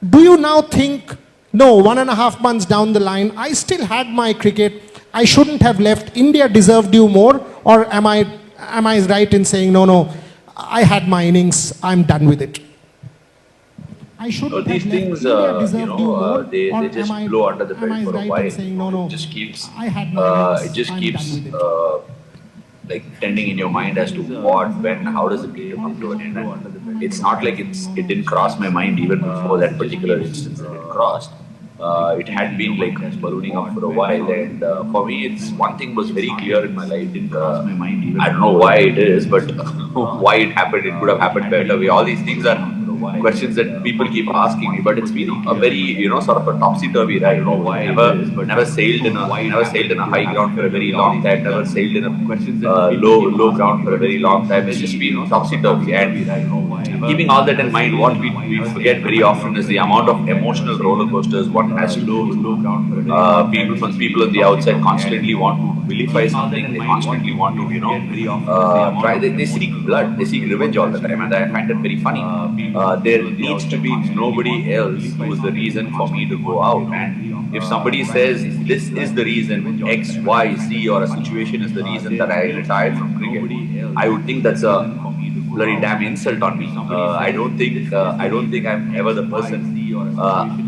Do you now think, no, 1.5 months down the line, I still had my cricket, I shouldn't have left, India deserved you more? Or am I right in saying, no, I had my innings, I'm done with it? I shouldn't these have things, left, India deserved you more? they Or just am I blow under the belt for a right while. in saying, no, It just keeps, I had my innings, it just I'm keeps done with it? like tending in your mind as to what, when, how does it need to come to an end. And it's not like it didn't cross my mind even before that particular instance that it crossed. It had been like ballooning up for a while, and for me, it's one thing was very clear in my life. It didn't cross my mind even. I don't know why it is, but why it happened, it could have happened better way. All these things are questions that people keep asking me, but it's been a very, sort of a topsy-turvy ride. I don't know why. Never sailed in a high ground for a very long time. Never sailed in a low ground for a very long time. It's just been topsy-turvy. And keeping all that in mind, what we forget very often is the amount of emotional roller coasters one has to go through. People on the outside constantly want to vilify something. They constantly want to, try. They seek blood. They seek revenge all the time, and I find that very funny. There needs to be nobody else who is the reason for me to go out. And if somebody says this is the reason, X, Y, Z, or a situation is the reason that I retired from cricket, I would think that's a bloody damn insult on me. I don't think I'm ever the person.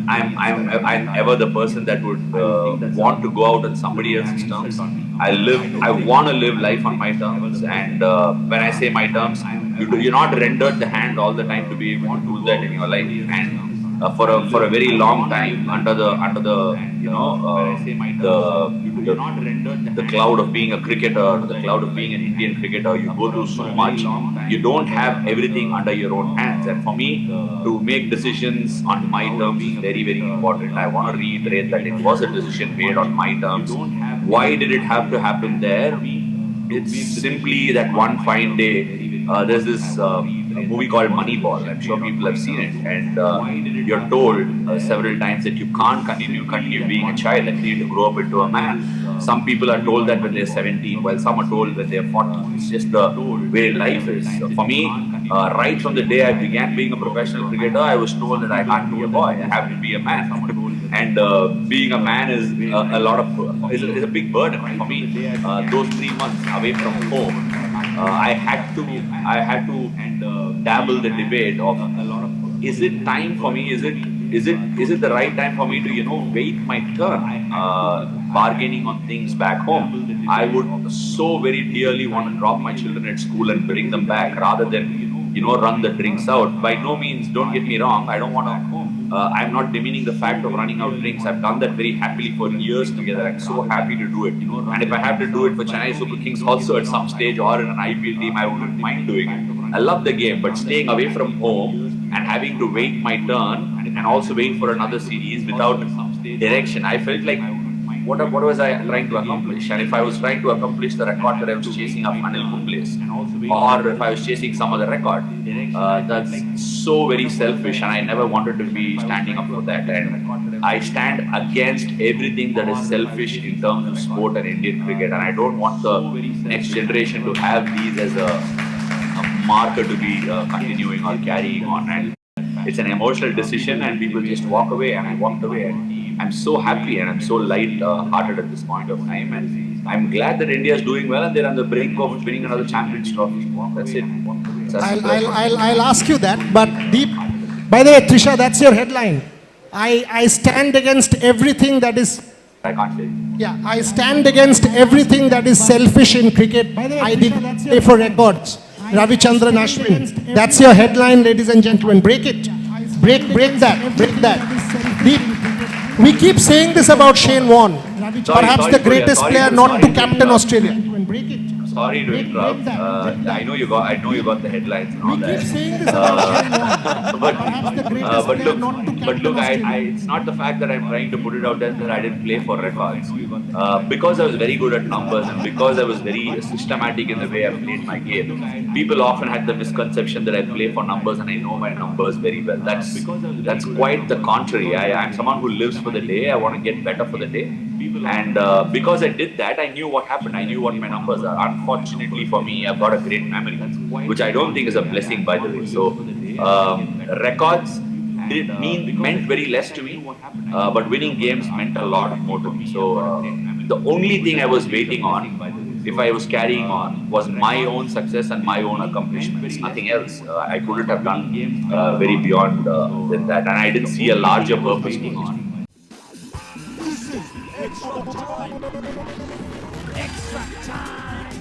I'm ever the person that would want to go out on somebody else's terms. I want to live life on my terms, and when I say my terms, you're not rendered the hand all the time to be able to do that in your life. And for a very long time, under the the cloud of being a cricketer, the cloud of being an Indian cricketer, you go through so much. You don't have everything under your own hands. And for me, to make decisions on my terms is very, very important. I want to reiterate that it was a decision made on my terms. Why did it have to happen there? It's simply that one fine day, there's this movie called Moneyball. I'm sure people have seen it, and you're told several times that you can't continue being a child, and you need to grow up into a man. Some people are told that when they're 17, while some are told when they're 40. It's just the way life is. For me, right from the day I began being a professional cricketer, I was told that I can't be a boy. I have to be a man. And being a man is is a big burden for me. Those 3 months away from home, I had to dabble the debate of, is it time for me? Is it the right time for me to wait my turn? Bargaining on things back home. I would so very dearly want to drop my children at school and bring them back rather than run the drinks out. By no means, don't get me wrong. I don't want to. I'm not demeaning the fact of running out drinks. I've done that very happily for years together. I'm so happy to do it. And if I have to do it for Chennai Super Kings also at some stage or in an IPL team, I wouldn't mind doing it. I love the game, but staying away from home and having to wait my turn and also wait for another series without direction, I felt like, what was I trying to accomplish? And if I was trying to accomplish the record that I was chasing of Anil Kumble's, or if I was chasing some other record, that's so very selfish, and I never wanted to be standing up for that. And I stand against everything that is selfish in terms of sport and Indian cricket, and I don't want the next generation to have these as a marker to be continuing or carrying on. And it's an emotional decision, and people just walk away, and I walked away. And I'm so happy and I'm so light-hearted at this point of time, and I'm glad that India is doing well and they're on the brink of winning another Champions Trophy. That's it. I'll ask you that, but Deep, by the way, Trisha, that's your headline. I stand against everything that is. I can't say. Yeah, I stand against everything that is selfish in cricket. I did play for records. Ravichandran Ashwin. That's your headline, ladies and gentlemen. Break it. Break that. Deep. We keep saying this about Shane Warne, perhaps the greatest player not to captain Australia. Sorry to interrupt. I know you got the headlines and all that. But look, it's not the fact that I'm trying to put it out there that I didn't play for records. Because I was very good at numbers and because I was very systematic in the way I played my game, people often had the misconception that I play for numbers and I know my numbers very well. That's quite the contrary. I'm someone who lives for the day. I want to get better for the day. And because I did that, I knew what happened. I knew what my numbers are. Unfortunately for me, I've got a great memory, which I don't think is a blessing, by the way. So records, meant very less to me, but winning games meant a lot more to me. So the only thing I was waiting on, if I was carrying on, was my own success and my own accomplishments, nothing else. I couldn't have done very beyond than that, and I didn't see a larger purpose going on. Extra time.